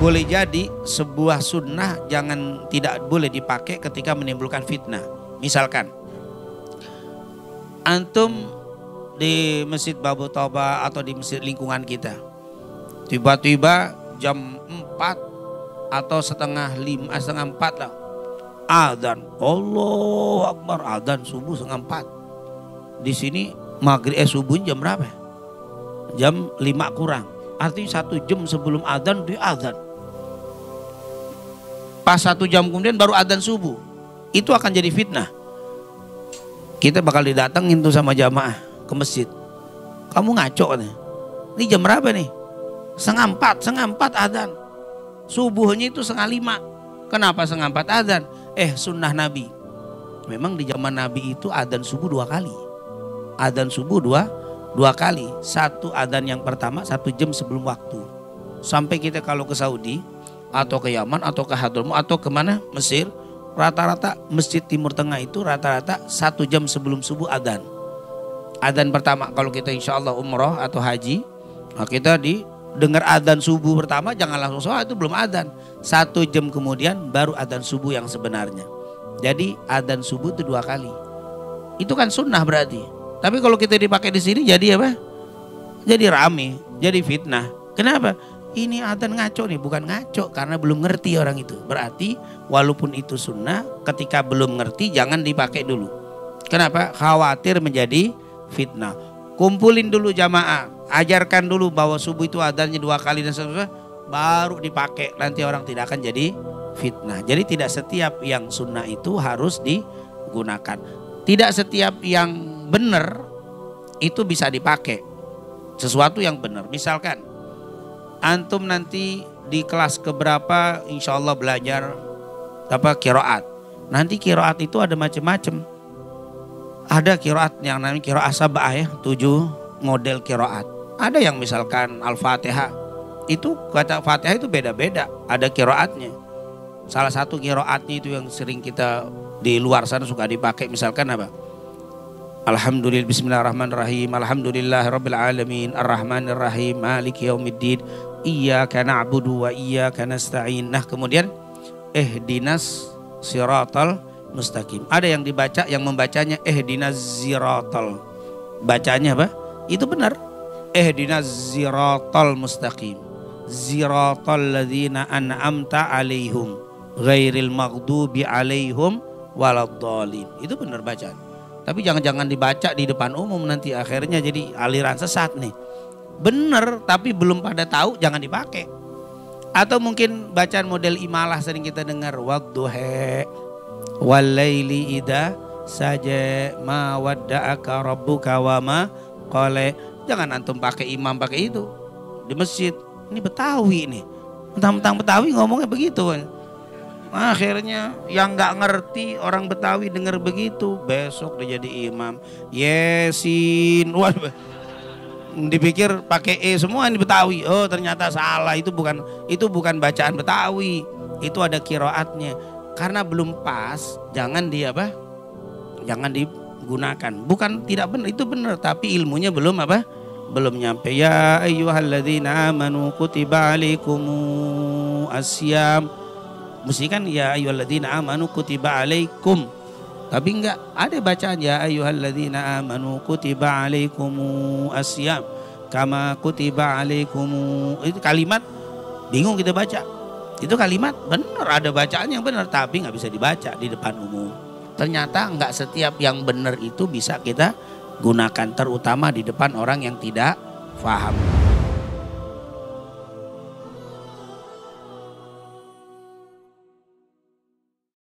boleh jadi sebuah sunnah tidak boleh dipakai ketika menimbulkan fitnah. Misalkan antum di Masjid Babu Toba atau di masjid lingkungan kita, tiba-tiba jam 4 atau setengah 4 lah, adzan, Allahu Akbar, adzan subuh setengah 4. Di sini maghrib subuh jam berapa? Jam 5 kurang. Artinya 1 jam sebelum adzan di adzan. Pas 1 jam kemudian baru adzan subuh. Itu akan jadi fitnah. Kita bakal didatengin tuh sama jamaah ke masjid. Kamu ngaco katanya. Ini jam berapa nih? Setengah 4 adzan. Subuhnya itu setengah 5. Kenapa setengah 4 adzan? Sunnah Nabi. Memang di zaman Nabi itu adzan subuh 2 kali. Adzan subuh dua kali. Satu adzan yang pertama 1 jam sebelum waktu. Sampai kita kalau ke Saudi atau ke Yaman atau ke Hadramaut atau kemana Mesir, rata-rata masjid Timur Tengah itu rata-rata 1 jam sebelum subuh adzan. Adzan pertama kalau kita insya Allah umroh atau haji, nah kita dengar adzan subuh pertama jangan langsung sholat, itu belum adzan. 1 jam kemudian baru adzan subuh yang sebenarnya. Jadi adzan subuh itu 2 kali. Itu kan sunnah berarti. Tapi kalau kita dipakai di sini jadi apa? Jadi rame, jadi fitnah. Kenapa? Ini adzan ngaco nih, bukan ngaco karena belum ngerti orang itu. Berarti walaupun itu sunnah, ketika belum ngerti jangan dipakai dulu. Kenapa? Khawatir menjadi fitnah. Kumpulin dulu jamaah, ajarkan dulu bahwa subuh itu adzannya 2 kali dan seterusnya, baru dipakai. Nanti orang tidak akan jadi fitnah. Jadi tidak setiap yang sunnah itu harus digunakan. Tidak setiap yang benar itu bisa dipakai. Sesuatu yang benar. Misalkan antum nanti di kelas keberapa insya Allah belajar qiraat. Nanti qiraat itu ada macam-macam. Ada qiraat yang namanya qiraat sab'ah ya, 7 model qiraat. Ada yang misalkan Al-Fatihah. Itu kata Fatihah itu beda-beda, ada qiraatnya. Salah satu qiraatnya itu yang sering kita di luar sana suka dipakai, misalkan apa? Alhamdulillah, bismillahirrahmanirrahim, alhamdulillahirabbil alamin, arrahmanirrahim, maliki yaumiddin, iyyaka na'budu wa iyyaka nasta'in. Nah, kemudian ihdinas siratal mustaqim. Ada yang dibaca, yang membacanya ihdinas siratal. Bacanya apa? Itu benar. Ihdinas siratal mustaqim. Siratal ladzina an'amta 'alaihim ghairil maghdubi 'alaihim waladdallin. Itu benar bacaan. Tapi jangan dibaca di depan umum, nanti akhirnya jadi aliran sesat nih. Bener tapi belum pada tahu, jangan dipakai. Atau mungkin bacaan model imalah sering kita dengar, wadduha walaili idza saja ma wadda'aka rabbuka wa ma qala. Jangan antum pakai imam pakai itu di masjid. Ini Betawi nih. Mentang-mentang Betawi ngomongnya begitu. Akhirnya yang nggak ngerti orang Betawi dengar begitu, besok dia jadi imam. Yesin, waduh, dipikir pakai semua ini Betawi. Oh ternyata salah, itu bukan bacaan Betawi, itu ada qiraatnya. Karena belum pas, jangan digunakan. Bukan tidak benar, itu benar, tapi ilmunya belum belum nyampe. Ya ayyuhalladzina amanu kutiba alaikumus asyam. Mesti kan ya ayyuhalladzina amanu kutiba alaikum. Tapi enggak, ada bacaan ya ayyuhalladzina amanu kutiba alaikumus asyam kama kutiba alaikum. Itu kalimat bingung kita baca. Itu kalimat benar, ada bacaan yang benar tapi nggak bisa dibaca di depan umum. Ternyata nggak setiap yang benar itu bisa kita gunakan, terutama di depan orang yang tidak paham.